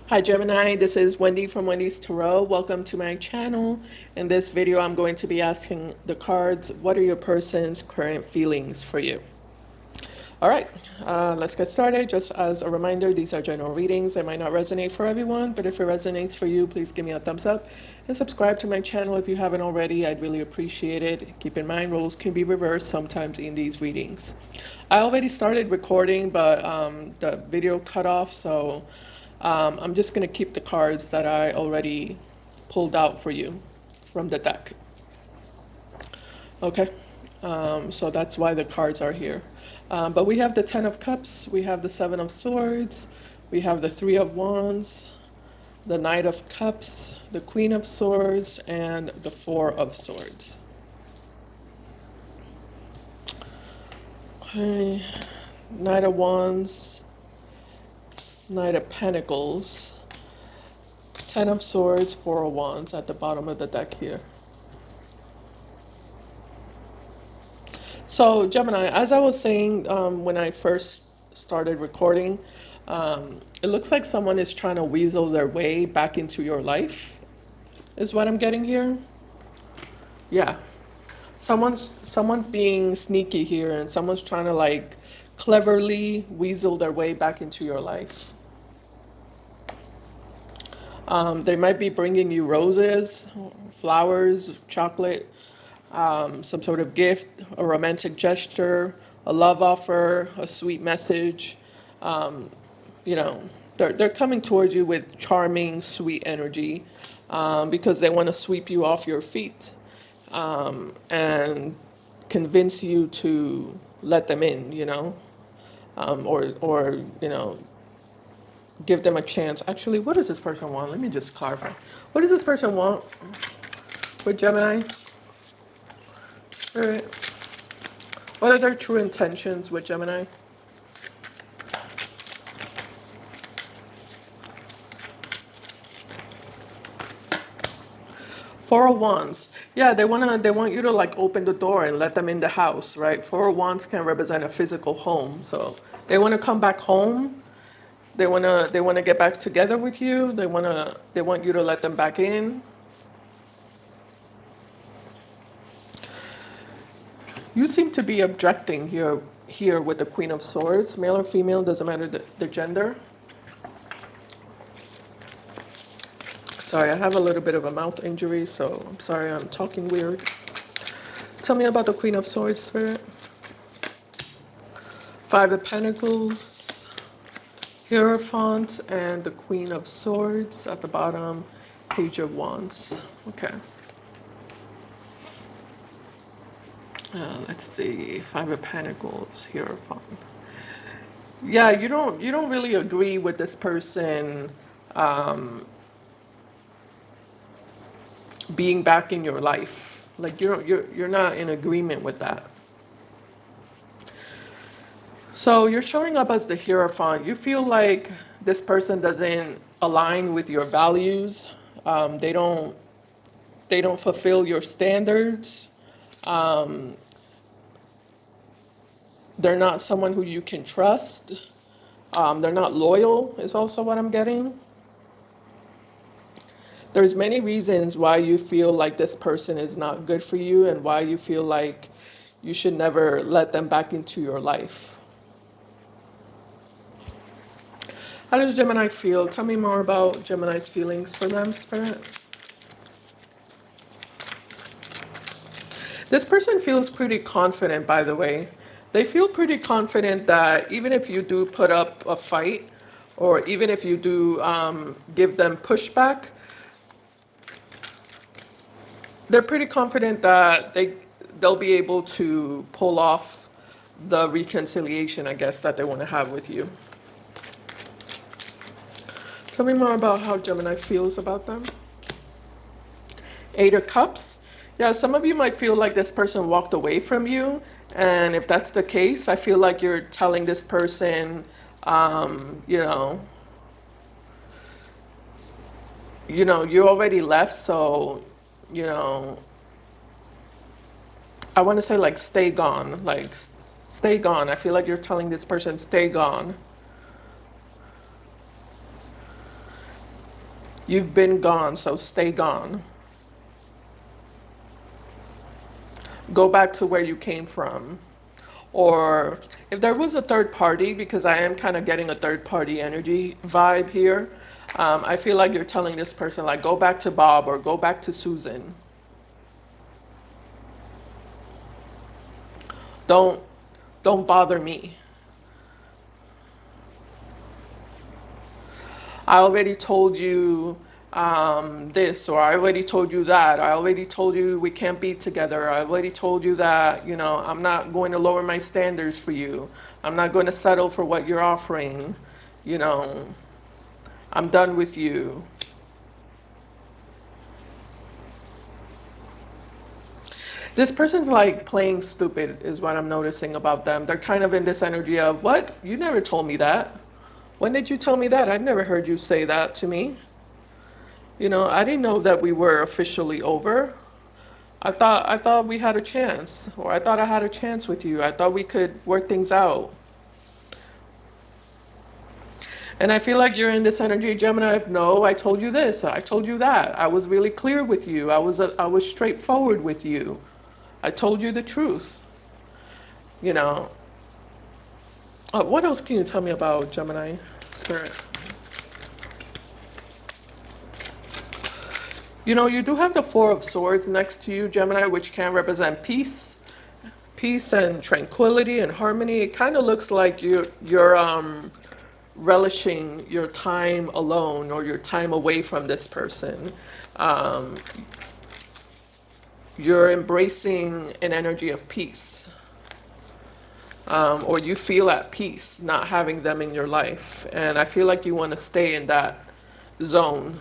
Hi Gemini, this is Wendy from Wendys Tarot. Welcome to my channel. In this video, I'm going to be asking the cards, what are your person's current feelings for you? All right, let's get started. Just as a reminder, these are general readings. They might not resonate for everyone, but if it resonates for you, please give me a thumbs up and subscribe to my channel if you haven't already. I'd really appreciate it. Keep in mind, roles can be reversed sometimes in these readings. I already started recording, but the video cut off, so I'm just going to keep the cards that I already pulled out for you from the deck. Okay, so that's why the cards are here. But we have the Ten of Cups, we have the Seven of Swords, we have the Three of Wands, the Knight of Cups, the Queen of Swords, and the Four of Swords. Okay, Knight of Wands, Knight of Pentacles, Ten of Swords, Four of Wands at the bottom of the deck here. So Gemini, as I was saying when I first started recording, it looks like someone is trying to weasel their way back into your life, is what I'm getting here. Yeah, someone's being sneaky here, and someone's trying to like cleverly weasel their way back into your life. They might be bringing you roses, flowers, chocolate, some sort of gift, a romantic gesture, a love offer, a sweet message. Um, you know, they're coming towards you with charming, sweet energy because they want to sweep you off your feet and convince you to let them in, or give them a chance. Actually, what does this person want? Let me just clarify. What does this person want with Gemini? Spirit. What are their true intentions with Gemini? Four of Wands. Yeah, they want you to like open the door and let them in the house, right? Four of Wands can represent a physical home. So they want to come back home. They wanna get back together with you. They want you to let them back in. You seem to be objecting here with the Queen of Swords, male or female, doesn't matter the gender. Sorry, I have a little bit of a mouth injury, so I'm sorry I'm talking weird. Tell me about the Queen of Swords, Spirit. Five of Pentacles, Hierophant, and the Queen of Swords at the bottom, Page of Wands. Okay. Let's see, Five of Pentacles, Hierophant. Yeah, you don't really agree with this person being back in your life. Like you're not in agreement with that. So you're showing up as the Hierophant. You feel like this person doesn't align with your values. They don't fulfill your standards. They're not someone who you can trust. They're not loyal is also what I'm getting. There's many reasons why you feel like this person is not good for you and why you feel like you should never let them back into your life. How does Gemini feel? Tell me more about Gemini's feelings for them, Spirit. This person feels pretty confident, by the way. They feel pretty confident that even if you do put up a fight, or even if you do give them pushback, they're pretty confident that they'll be able to pull off the reconciliation, I guess, that they want to have with you. Tell me more about how Gemini feels about them. Eight of Cups. Yeah, some of you might feel like this person walked away from you. And if that's the case, I feel like you're telling this person, you know, you already left. So, you know, I want to say like stay gone, like stay gone. I feel like you're telling this person stay gone. You've been gone, so stay gone. Go back to where you came from. Or if there was a third party, because I am kind of getting a third party energy vibe here, I feel like you're telling this person, like, go back to Bob or go back to Susan. Don't don't bother me. I already told you this, or I already told you that. I already told you we can't be together. I already told you that, I'm not going to lower my standards for you. I'm not going to settle for what you're offering. You know, I'm done with you. This person's like playing stupid, is what I'm noticing about them. They're kind of in this energy of, what? You never told me that. When did you tell me that? I've never heard you say that to me. I didn't know that we were officially over. I thought we had a chance, or I thought I had a chance with you. I thought we could work things out. And I feel like you're in this energy, Gemini, of, no, I told you this, I told you that. I was really clear with you. I was straightforward with you. I told you the truth. You know. What else can you tell me about Gemini spirit? You do have the Four of Swords next to you, Gemini, which can represent peace and tranquility and harmony. It kind of looks like you're relishing your time alone or your time away from this person. Um, you're embracing an energy of peace, or you feel at peace not having them in your life. And I feel like you want to stay in that zone.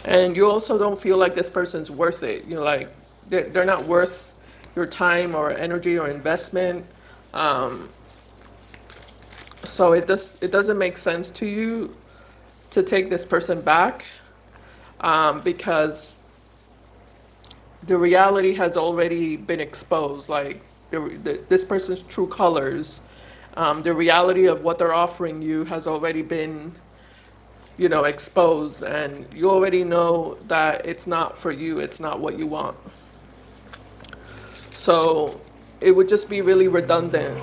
And you also don't feel like this person's worth it. You're like, they're not worth your time or energy or investment. Um, so it doesn't make sense to you to take this person back, because the reality has already been exposed. Like this person's true colors, the reality of what they're offering you has already been exposed, and you already know that it's not for you, it's not what you want. So it would just be really redundant.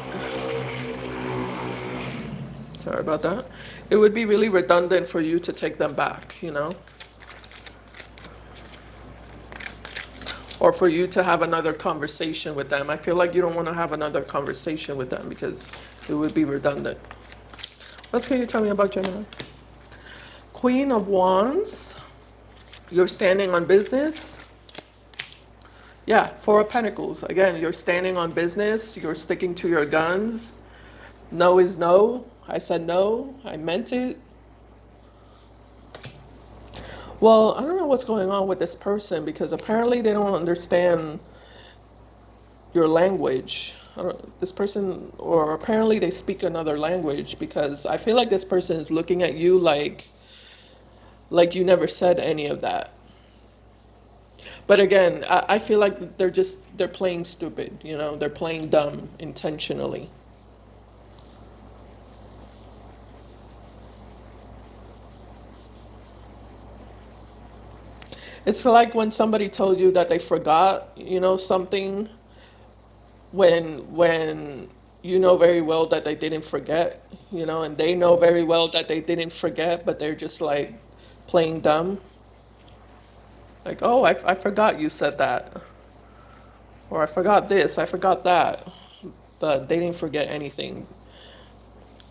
Sorry about that. It would be really redundant for you to take them back, or for you to have another conversation with them. I feel like you don't want to have another conversation with them because it would be redundant. What can you tell me about Gemini? Queen of Wands. You're standing on business. Yeah, Four of Pentacles. Again, you're standing on business. You're sticking to your guns. No is no. I said no. I meant it. Well, I don't know what's going on with this person, because apparently they don't understand your language. This person, or apparently they speak another language, because I feel like this person is looking at you like you never said any of that. But again, I feel like they're playing stupid, they're playing dumb intentionally. It's like when somebody tells you that they forgot, something, when you know very well that they didn't forget, and they know very well that they didn't forget, but they're just like playing dumb. Like, oh, I forgot you said that. Or I forgot this, I forgot that. But they didn't forget anything.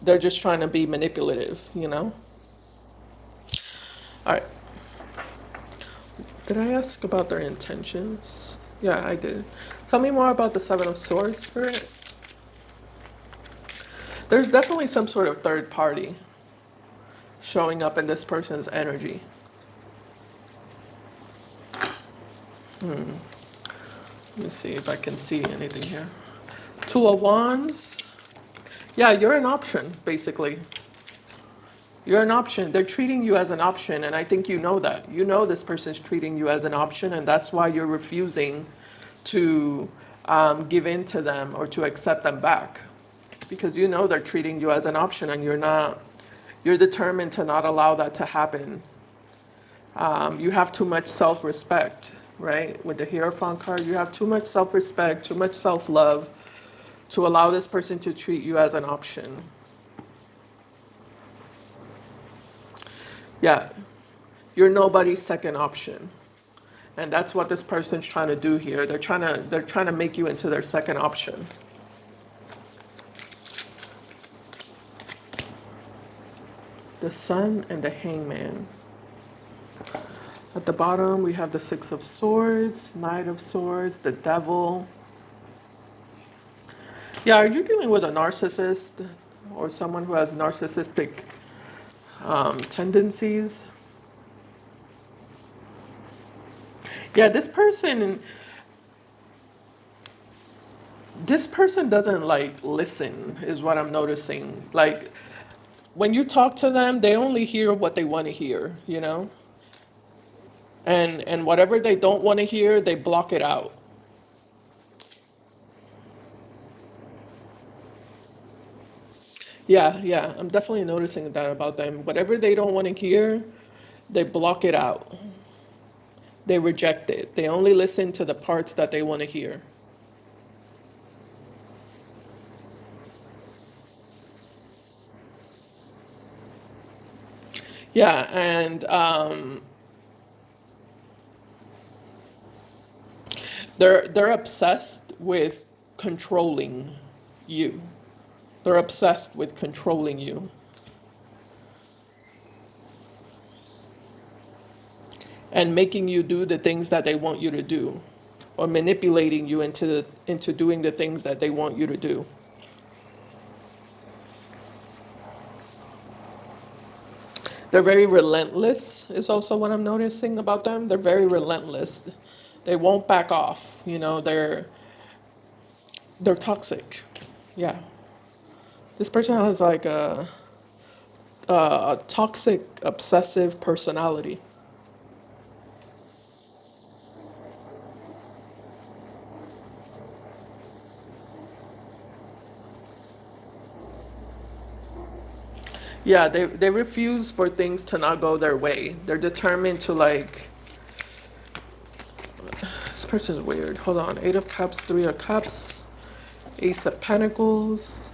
They're just trying to be manipulative. All right. Did I ask about their intentions? Yeah, I did. Tell me more about the Seven of Swords, Spirit. There's definitely some sort of third party showing up in this person's energy. Let me see if I can see anything here. Two of Wands. Yeah, you're an option, basically. You're an option. They're treating you as an option, and I think you know that. You know this person's treating you as an option, and that's why you're refusing to give in to them or to accept them back. because you know they're treating you as an option, and you're determined to not allow that to happen. You have too much self-respect, right? With the Hierophant card, you have too much self-respect, too much self-love to allow this person to treat you as an option. Yeah, you're nobody's second option. And that's what this person's trying to do here. They're trying to make you into their second option. The Sun and the Hangman. At the bottom, we have the Six of Swords, Knight of Swords, the Devil. Yeah, are you dealing with a narcissist or someone who has narcissistic tendencies? Yeah, this person doesn't like listen, is what I'm noticing. Like when you talk to them, they only hear what they want to hear, you know? And whatever they don't want to hear, they block it out. Yeah, yeah, I'm definitely noticing that about them. Whatever they don't want to hear, they block it out. They reject it. They only listen to the parts that they want to hear. Yeah, and they're obsessed with controlling you. They're obsessed with controlling you and making you do the things that they want you to do, or manipulating you into doing the things that they want you to do. They're very relentless, is also what I'm noticing about them. They're very relentless. They won't back off. You know, they're toxic. Yeah. This person has like a toxic, obsessive personality. Yeah, they refuse for things to not go their way. They're determined to like. This person's weird. Hold on. Eight of Cups, Three of Cups, Ace of Pentacles.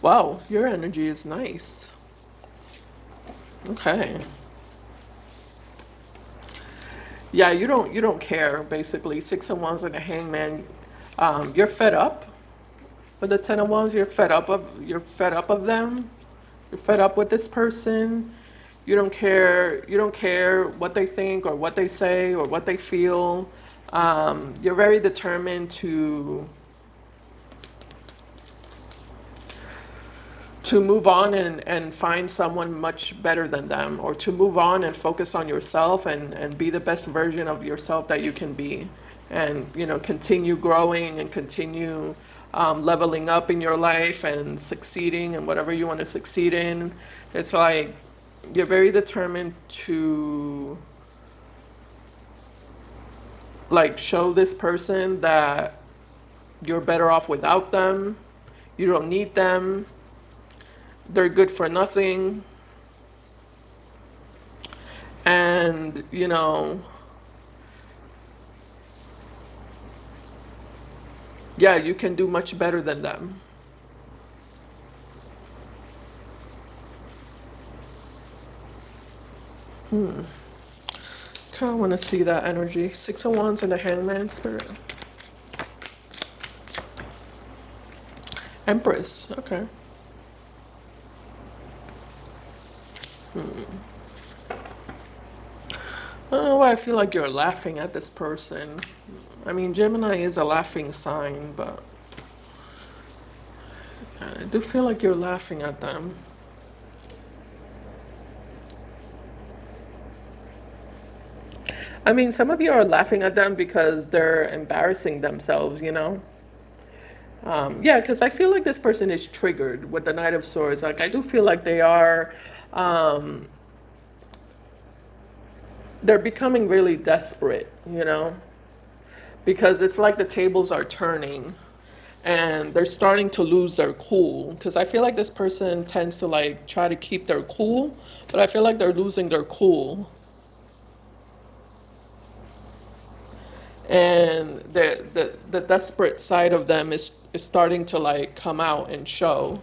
Wow, your energy is nice. Okay. Yeah, you don't care basically. Six of Wands and a Hangman. You're fed up with the Ten of Wands. You're fed up of them. You're fed up with this person. You don't care what they think or what they say or what they feel. You're very determined to move on and find someone much better than them, or to move on and focus on yourself and be the best version of yourself that you can be, and continue growing and continue leveling up in your life and succeeding in whatever you want to succeed in. It's like you're very determined to like show this person that you're better off without them. You don't need them. They're good for nothing. And, yeah, you can do much better than them. Kind of want to see that energy. Six of Wands and the Hangman spirit. Empress. Okay. I don't know why I feel like you're laughing at this person. I mean, Gemini is a laughing sign, but I do feel like you're laughing at them. I mean, some of you are laughing at them because they're embarrassing themselves. Yeah, because I feel like this person is triggered with the Knight of Swords. Like, I do feel like um, they're becoming really desperate. because it's like the tables are turning and they're starting to lose their cool. Because I feel like this person tends to like try to keep their cool, but I feel like they're losing their cool. And the desperate side of them is starting to like come out and show.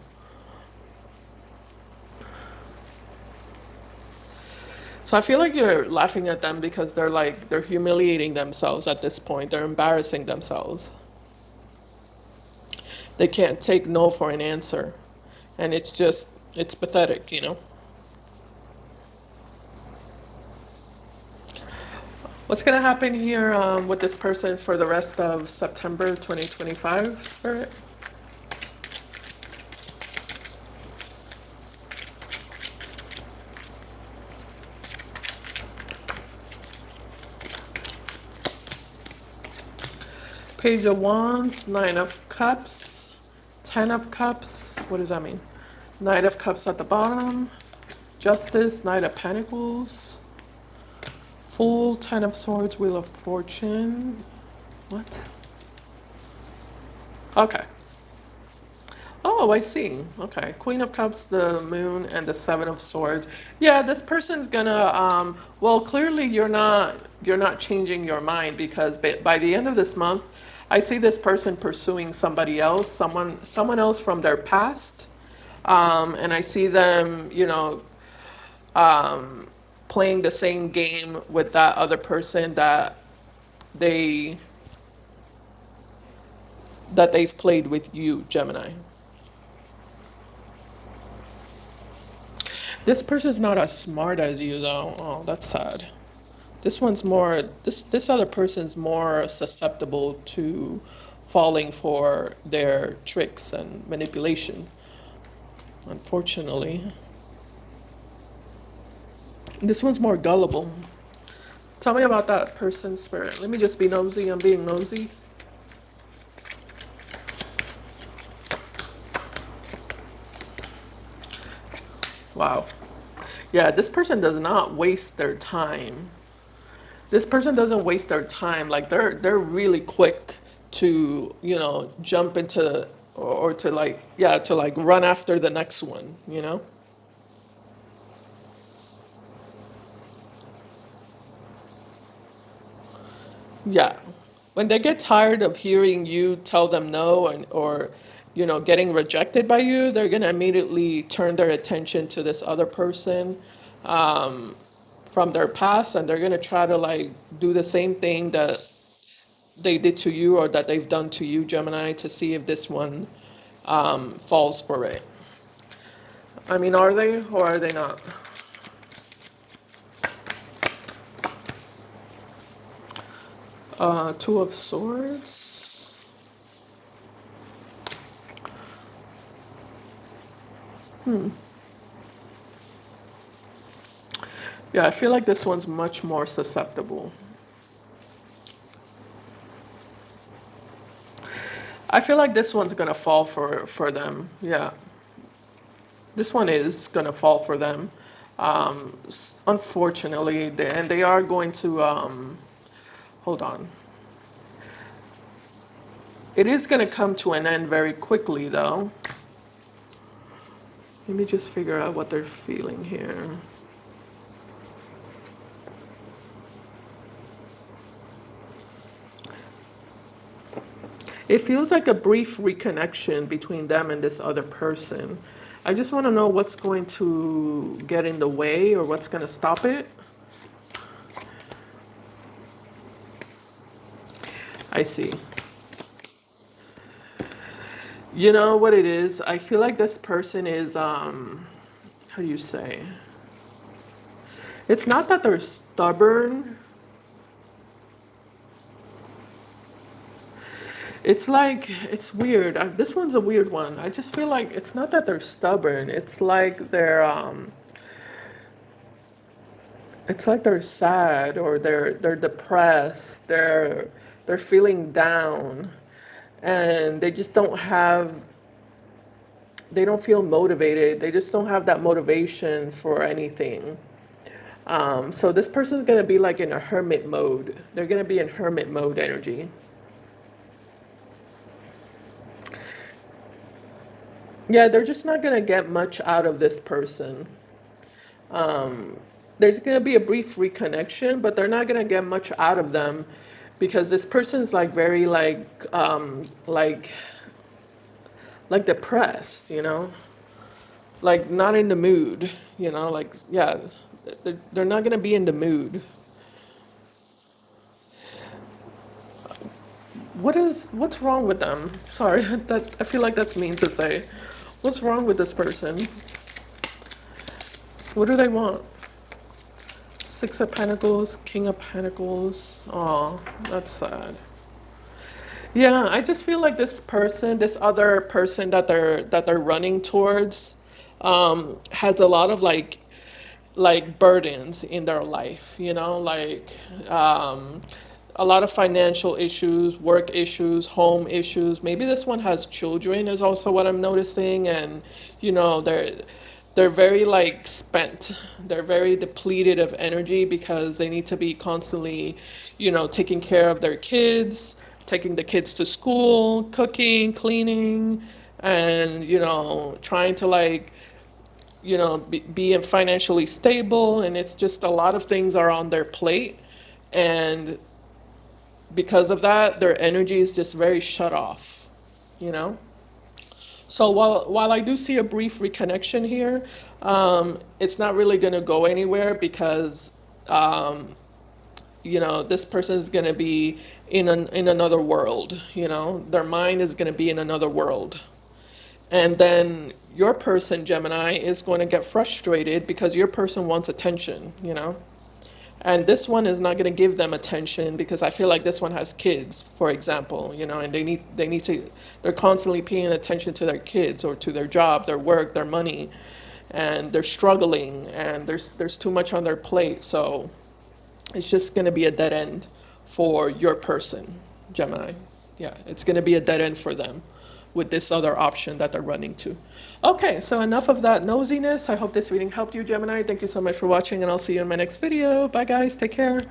So I feel like you're laughing at them because they're humiliating themselves at this point. They're embarrassing themselves. They can't take no for an answer. And it's pathetic, you know? What's going to happen here with this person for the rest of September 2025, Spirit? Page of Wands, Nine of Cups, Ten of Cups. What does that mean? Knight of Cups at the bottom, Justice, Knight of Pentacles, Fool, Ten of Swords, Wheel of Fortune. What? Okay. Oh, I see. Okay. Queen of Cups, the Moon, and the Seven of Swords. Yeah, this person's gonna well, clearly you're not changing your mind because by the end of this month, I see this person pursuing somebody else, someone else from their past. And I see them, playing the same game with that other person they that they've played with you, Gemini. This person's not as smart as you, though. Oh, that's sad. This other person's more susceptible to falling for their tricks and manipulation, unfortunately. This one's more gullible. Tell me about that person, Spirit. Let me just be nosy. I'm being nosy. Wow. Yeah, this person does not waste their time. This person doesn't waste their time. Like they're really quick to, jump into or to like, yeah, to like run after the next one, you know? Yeah. When they get tired of hearing you tell them no or getting rejected by you, they're going to immediately turn their attention to this other person from their past, and they're going to try to like do the same thing that they did to you or that they've done to you, Gemini, to see if this one falls for it. I mean, are they or are they not? Two of Swords. Yeah, I feel like this one's much more susceptible. I feel like this one's gonna fall for them. Yeah, this one is gonna fall for them. Unfortunately, and they are going to. Hold on. It is gonna come to an end very quickly, though. Let me just figure out what they're feeling here. It feels like a brief reconnection between them and this other person. I just want to know what's going to get in the way or what's going to stop it. I see. You know what it is? I feel like this person is, how do you say? It's not that they're stubborn. It's like, it's weird. This one's a weird one. I just feel like it's not that they're stubborn. It's like they're sad or they're depressed. They're feeling down and they don't feel motivated. They just don't have that motivation for anything. So this person's gonna be like in a hermit mode. They're gonna be in hermit mode energy. Yeah, they're just not gonna get much out of this person. There's gonna be a brief reconnection, but they're not gonna get much out of them because this person's like very like depressed, you know, like not in the mood, you know, like yeah, they're not gonna be in the mood. What's wrong with them? Sorry, that I feel like that's mean to say. What's wrong with this person? What do they want? Six of Pentacles, King of Pentacles. Oh, that's sad. Yeah, I just feel like this person, this other person that they're running towards, has a lot of like burdens in their life, you know, like a lot of financial issues, work issues, home issues. Maybe this one has children is also what I'm noticing, and you know, they're very like spent. They're very depleted of energy because they need to be constantly, you know, taking care of their kids, taking the kids to school, cooking, cleaning, and you know, trying to like you know, be financially stable, and it's just a lot of things are on their plate, and because of that, their energy is just very shut off, you know. So while I do see a brief reconnection here, it's not really going to go anywhere because you know this person is going to be in another world. You know, their mind is going to be in another world. And then your person, Gemini, is going to get frustrated because your person wants attention, you know? And this one is not going to give them attention because I feel like this one has kids, for example, you know, and they need to they're constantly paying attention to their kids or to their job, their work, their money, and they're struggling and there's too much on their plate. So it's just going to be a dead end for your person, Gemini. Yeah, it's going to be a dead end for them with this other option that they're running to. Okay, so enough of that nosiness. I hope this reading helped you, Gemini. Thank you so much for watching, and I'll see you in my next video. Bye, guys. Take care.